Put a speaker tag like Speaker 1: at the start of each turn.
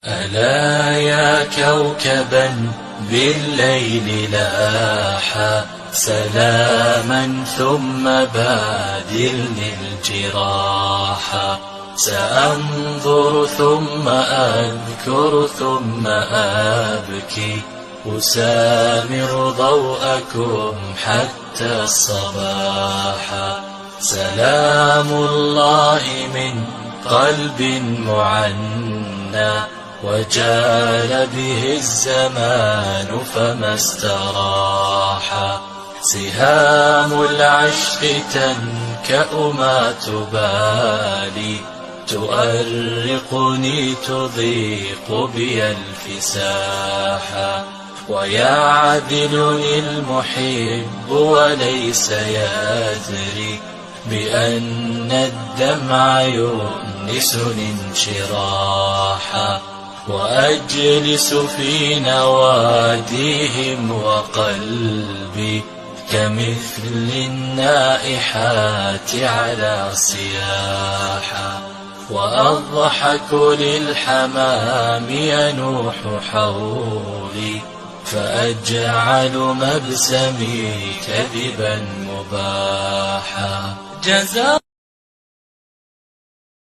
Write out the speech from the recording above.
Speaker 1: ألا يا كوكبا بالليل لاحا سلاما ثم بادلني الجراحا سأنظر ثم أذكر ثم أبكي أسامر ضوءكم حتى الصباح سلام الله من قلب معنى وجال به الزمان فما استراح سهام العشق تنكأ ما تبالي تؤرقني تضيق بي الفساح ويعذلني المحب وليس يدري بأن الدمع يؤنسني انشراحا وأجلس في نواديهم وقلبي كمثل النائحات على صياحا وأضحك للحمام ينوح حولي فأجعل مبسمي كذبا مباحا